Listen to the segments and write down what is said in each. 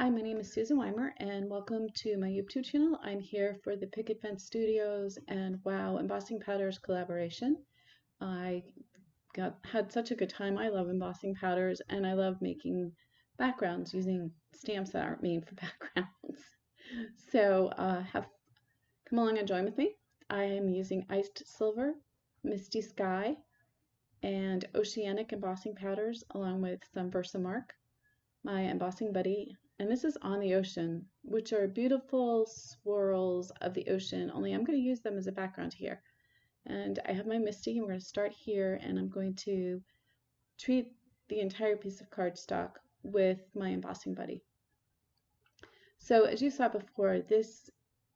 Hi, my name is Susan Weimer, and welcome to my YouTube channel. I'm here for the Picket Studios and Wow Embossing Powders collaboration. I had such a good time. I love embossing powders, and I love making backgrounds using stamps that aren't made for backgrounds. So come along and join with me. I am using Iced Silver, Misty Sky, and Oceanic embossing powders, along with some Versamark, my embossing buddy. And this is on the ocean, which are beautiful swirls of the ocean, only I'm going to use them as a background here. And I have my MISTI, and we're going to start here, and I'm going to treat the entire piece of cardstock with my embossing buddy. So as you saw before, this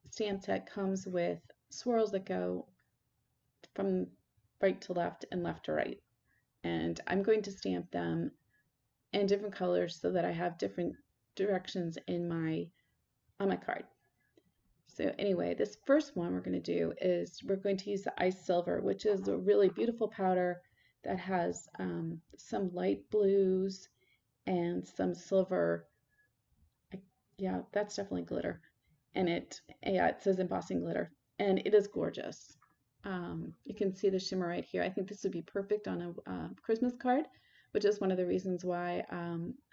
stamp set comes with swirls that go from right to left and left to right. And I'm going to stamp them in different colors so that I have different directions in on my card. So anyway, this first one we're going to do is we're going to use the Ice Silver, which is a really beautiful powder that has some light blues and some silver. Yeah, that's definitely glitter. And it says embossing glitter, and it is gorgeous. You can see the shimmer right here. I think this would be perfect on a Christmas card, which is one of the reasons why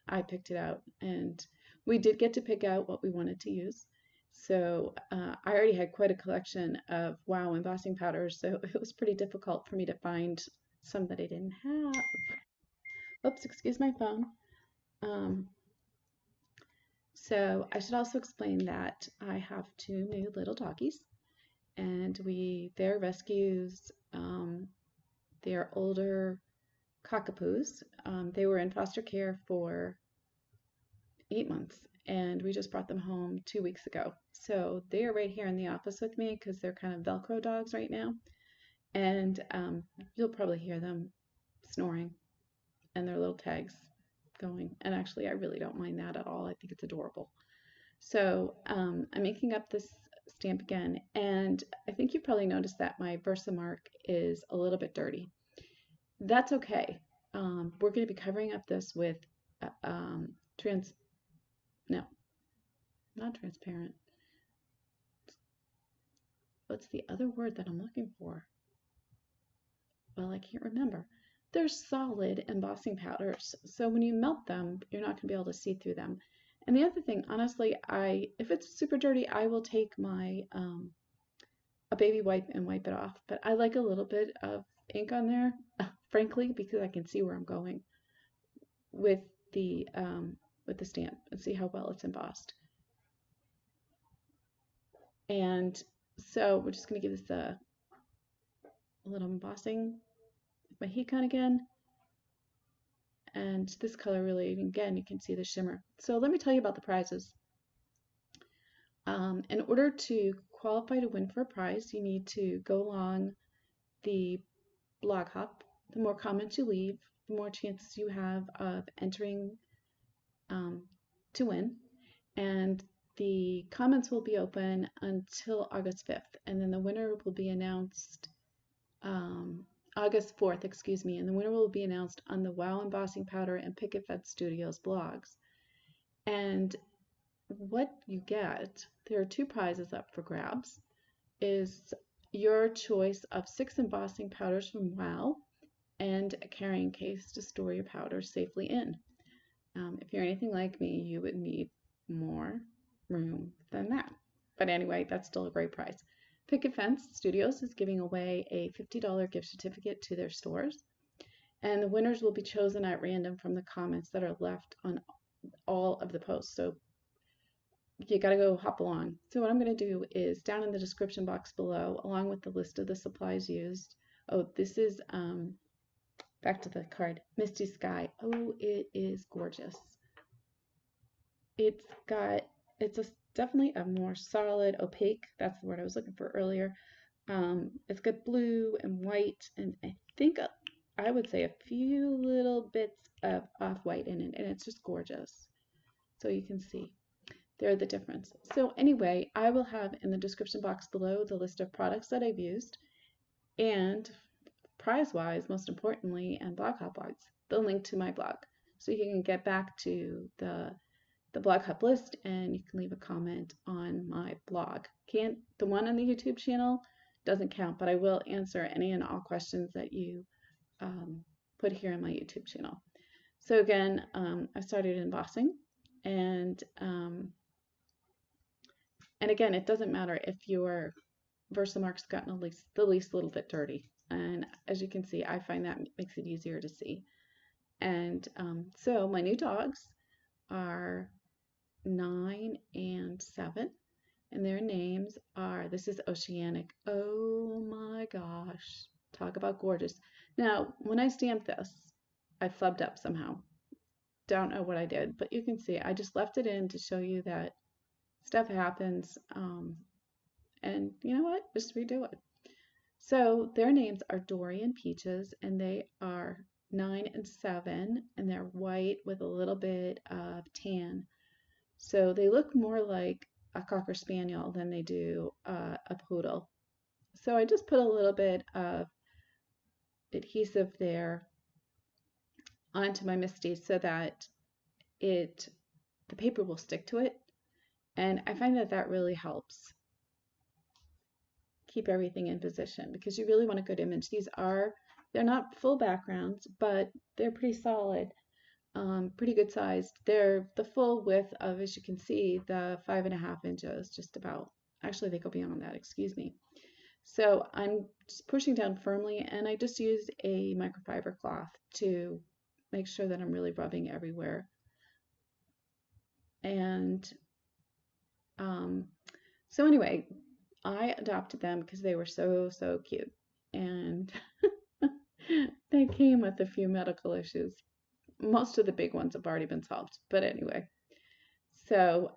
I picked it out. And we did get to pick out what we wanted to use. So I already had quite a collection of Wow embossing powders, so it was pretty difficult for me to find some that I didn't have. Oops, excuse my phone. So I should also explain that I have two new little doggies, and they're rescues. They're older cockapoos. They were in foster care for 8 months, and we just brought them home 2 weeks ago. So they are right here in the office with me because they're kind of Velcro dogs right now. And you'll probably hear them snoring and their little tags going. And actually, I really don't mind that at all. I think it's adorable. So I'm making up this stamp again, and I think you probably noticed that my Versamark is a little bit dirty. That's okay. We're going to be covering up this with no, not transparent. What's the other word that I'm looking for? Well, I can't remember. They're solid embossing powders, so when you melt them, you're not going to be able to see through them. And the other thing, honestly, if it's super dirty, I will take my a baby wipe and wipe it off. But I like a little bit of ink on there, frankly, because I can see where I'm going with the stamp and see how well it's embossed. And so we're just going to give this a little embossing with my heat gun again. And this color really, again, you can see the shimmer. So let me tell you about the prizes. In order to qualify to win for a prize, you need to go along the blog hop. The more comments you leave, the more chances you have of entering to win. And the comments will be open until August 5th, and then the winner will be announced August 4th, excuse me, and the winner will be announced on the Wow Embossing Powder and Picket Studios blogs. And what you get, there are two prizes up for grabs, is your choice of 6 embossing powders from Wow and a carrying case to store your powders safely in. If you're anything like me, you would need more room than that. But anyway, that's still a great prize. Picket Studios is giving away a $50 gift certificate to their stores, and the winners will be chosen at random from the comments that are left on all of the posts. So you got to go hop along. So what I'm going to do is down in the description box below, along with the list of the supplies used. Oh, this is back to the card, Misty Sky. Oh, it is gorgeous. It's definitely a more solid, opaque, that's the word I was looking for earlier. It's got blue and white, and I think I would say a few little bits of off-white in it, and it's just gorgeous. So you can see there the difference. So anyway, I will have in the description box below the list of products that I've used, and prize-wise, most importantly, and blog hop blogs, the link to my blog, so you can get back to the the blog hub list, and you can leave a comment on my blog. The one on the YouTube channel doesn't count, but I will answer any and all questions that you put here on my YouTube channel. So again, I started embossing, and again, it doesn't matter if your Versamark's gotten the least little bit dirty. And as you can see, I find that makes it easier to see. And so my new dogs are 9 and 7, and their names are, this is OCEANIC. Oh my gosh, talk about gorgeous. Now, when I stamped this, I flubbed up somehow. Don't know what I did, but you can see I just left it in to show you that stuff happens, and you know what, just redo it. So their names are Dory and Peaches, and they are 9 and 7, and they're white with a little bit of tan. So they look more like a Cocker Spaniel than they do a Poodle. So I just put a little bit of adhesive there onto my MISTI so that the paper will stick to it. And I find that that really helps keep everything in position, because you really want a good image. They're not full backgrounds, but they're pretty solid, pretty good sized. They're the full width of, as you can see, the 5.5 inches, just about. Actually, they go beyond that, excuse me. So I'm just pushing down firmly, and I just used a microfiber cloth to make sure that I'm really rubbing everywhere. And so anyway, I adopted them because they were so cute, and they came with a few medical issues. Most of the big ones have already been solved, but anyway. So,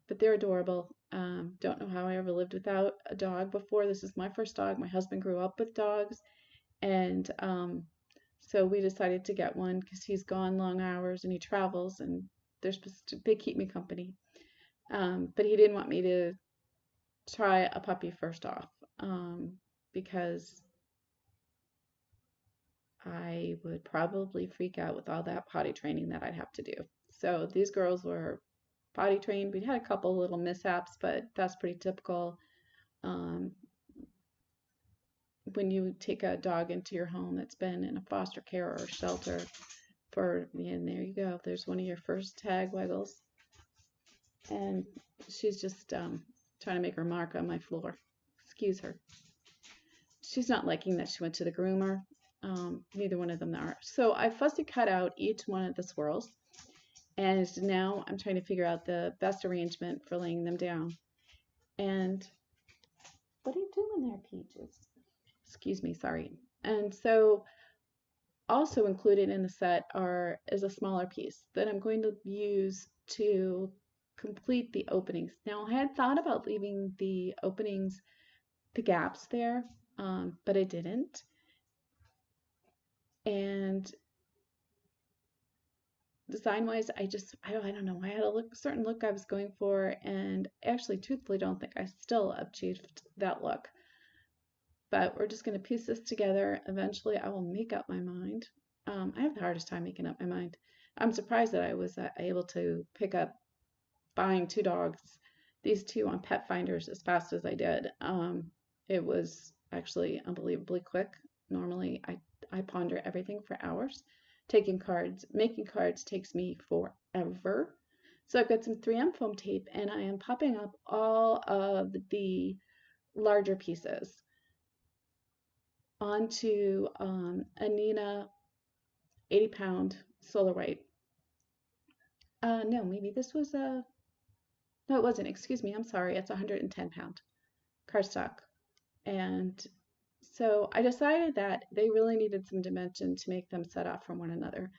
but they're adorable. Don't know how I ever lived without a dog before. This is my first dog. My husband grew up with dogs, and so we decided to get one because he's gone long hours and he travels, and they keep me company. But he didn't want me to try a puppy first off, because I would probably freak out with all that potty training that I'd have to do. So these girls were potty trained. We had a couple little mishaps, but that's pretty typical. When you take a dog into your home that's been in a foster care or shelter and there you go. There's one of your first tag wiggles. And she's just trying to make her mark on my floor. Excuse her. She's not liking that she went to the groomer. Neither one of them are. So I fussy cut out each one of the swirls, and now I'm trying to figure out the best arrangement for laying them down. And what are you doing there, Peaches? Excuse me, sorry. And so also included in the set is a smaller piece that I'm going to use to complete the openings. Now I had thought about leaving the openings, the gaps there, but I didn't. And design-wise, I don't know. I had a certain look I was going for, and actually, truthfully, don't think I still achieved that look. But we're just going to piece this together. Eventually, I will make up my mind. I have the hardest time making up my mind. I'm surprised that I was able to pick up buying 2 dogs, these 2 on Pet Finders, as fast as I did. It was actually unbelievably quick. Normally, I ponder everything for hours. Making cards takes me forever. So I've got some 3M foam tape, and I am popping up all of the larger pieces onto a Neenah 80-pound Solar White. No, maybe this was no, it wasn't. Excuse me. I'm sorry. It's 110-pound cardstock. And so I decided that they really needed some dimension to make them set off from one another.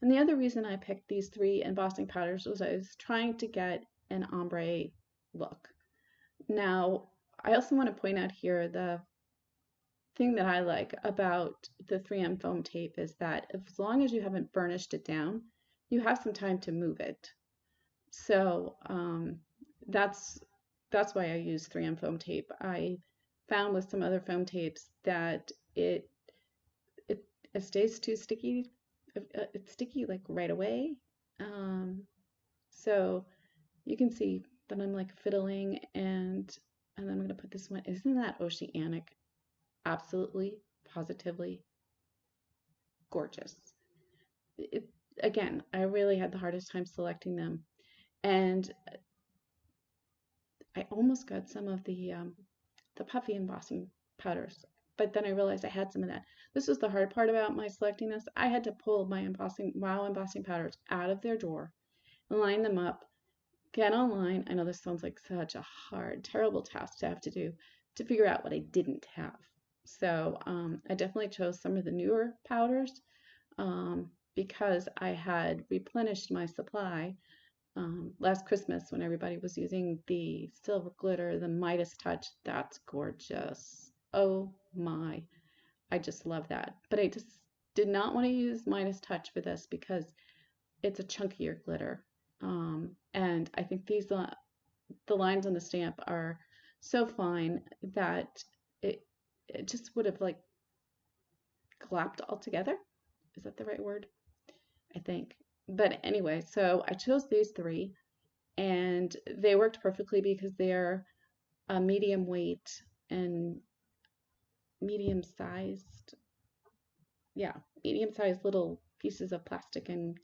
And the other reason I picked these 3 embossing powders was I was trying to get an ombre look. Now, I also want to point out here the thing that I like about the 3M foam tape is that as long as you haven't burnished it down, you have some time to move it. So that's why I use 3M foam tape. I found with some other foam tapes that it stays too sticky. It's sticky like right away. So you can see that I'm like fiddling, and then I'm going to put this one. Isn't that OCEANIC? Absolutely, positively gorgeous. It, again, I really had the hardest time selecting them, and I almost got some of the puffy embossing powders, but then I realized I had some of that. This was the hard part about my selecting this. I had to pull my embossing powders out of their drawer, line them up, get online. I know this sounds like such a hard, terrible task to have to do, to figure out what I didn't have. So I definitely chose some of the newer powders because I had replenished my supply last Christmas when everybody was using the silver glitter, the Midas touch. That's gorgeous. Oh my, I just love that. But I just did not want to use Midas touch for this because it's a chunkier glitter. And I think these the lines on the stamp are so fine that it just would have like glapped all together. Is that the right word? I think. But anyway, so I chose these three, and they worked perfectly because they're a medium weight and medium sized, yeah, medium sized little pieces of plastic and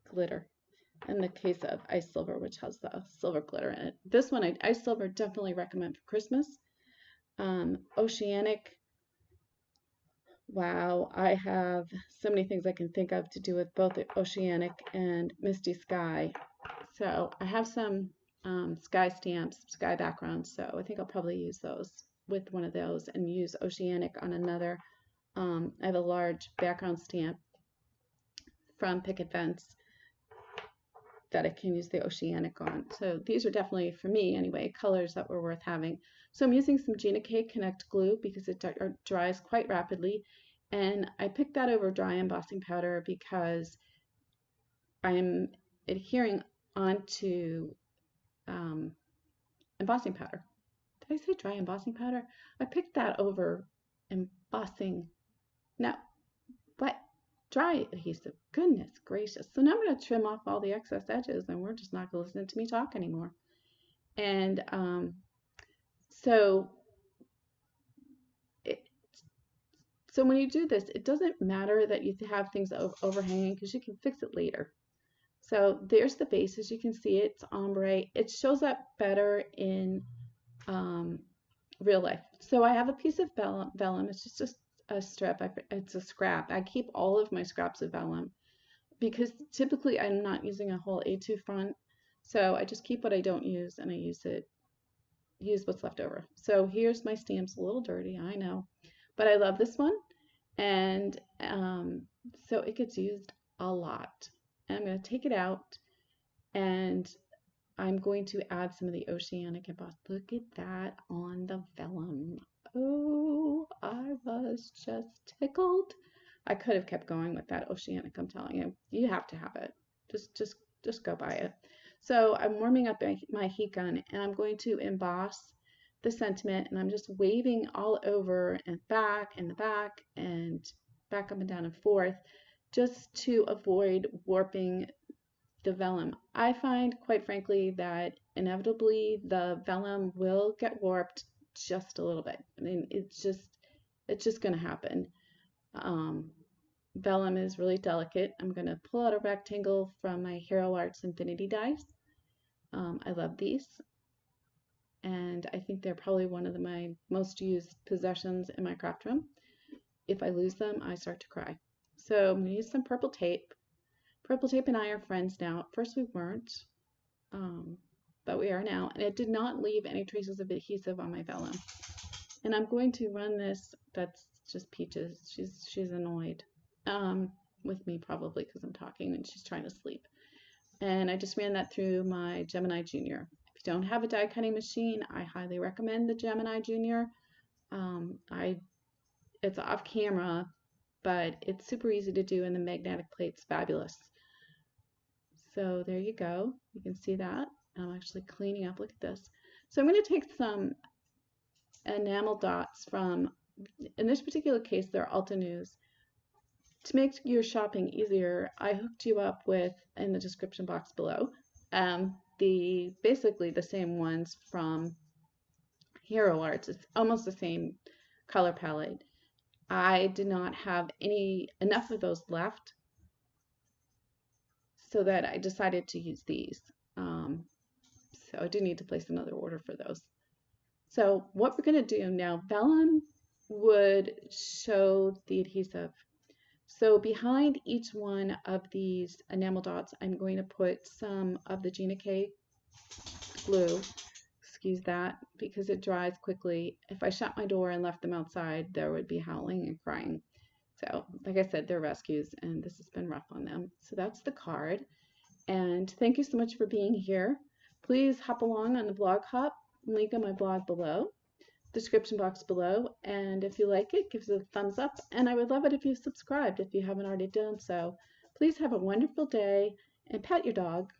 glitter. In the case of Ice Silver, which has the silver glitter in it. This one, Ice Silver, definitely recommend for Christmas. Oceanic, wow, I have so many things I can think of to do with both the Oceanic and Misty Sky. So I have some sky stamps, sky backgrounds, so I think I'll probably use those with one of those and use Oceanic on another. I have a large background stamp from Picket that I can use the Oceanic on. So these are definitely, for me anyway, colors that were worth having. So I'm using some Gina K Connect glue because it dries quite rapidly. And I picked that over dry embossing powder because I'm adhering onto embossing powder. Did I say dry embossing powder? I picked that over embossing. No, what? Dry adhesive. Goodness gracious. So now I'm going to trim off all the excess edges, and we're just not going to listen to me talk anymore. And so when you do this, it doesn't matter that you have things overhanging because you can fix it later. So there's the base. As you can see, it's ombre. It shows up better in real life. So I have a piece of vellum. It's just a strip. It's a scrap. I keep all of my scraps of vellum because typically I'm not using a whole A2 front. So I just keep what I don't use and I use what's left over. So here's my stamps, a little dirty, I know, but I love this one. And so it gets used a lot. And I'm going to take it out and I'm going to add some of the Oceanic emboss. Look at that on the vellum. Oh, I was just tickled. I could have kept going with that Oceanic, I'm telling you. You have to have it. Just go buy it. So I'm warming up my heat gun and I'm going to emboss the sentiment, and I'm just waving all over and back and the back and back up and down and forth just to avoid warping the vellum. I find, quite frankly, that inevitably the vellum will get warped just a little bit. I mean, it's just going to happen. Vellum is really delicate. I'm going to pull out a rectangle from my Hero Arts Infinity dies. I love these, and I think they're probably one of my most used possessions in my craft room. If I lose them, I start to cry. So I'm going to use some purple tape. Purple tape and I are friends now. At first we weren't, but we are now, and it did not leave any traces of adhesive on my vellum. And I'm going to run this. That's just Peaches. She's annoyed with me probably because I'm talking and she's trying to sleep. And I just ran that through my Gemini Junior. If you don't have a die cutting machine, I highly recommend the Gemini Junior. It's off camera, but it's super easy to do, and the magnetic plate's fabulous. So there you go. You can see that. I'm actually cleaning up. Look at this. So I'm going to take some enamel dots from, in this particular case, they're Alta News. To make your shopping easier, I hooked you up with, in the description box below, basically the same ones from Hero Arts. It's almost the same color palette. I did not have enough of those left, so that I decided to use these. So I do need to place another order for those. So what we're going to do now, vellum would show the adhesive. So behind each one of these enamel dots, I'm going to put some of the Tsukineko glue. Excuse that, because it dries quickly. If I shut my door and left them outside, there would be howling and crying. So, like I said, they're rescues, and this has been rough on them. So that's the card. And thank you so much for being here. Please hop along on the blog hop, link on my blog below, description box below. And if you like it, give it a thumbs up. And I would love it if you subscribed if you haven't already done so. Please have a wonderful day and pet your dog.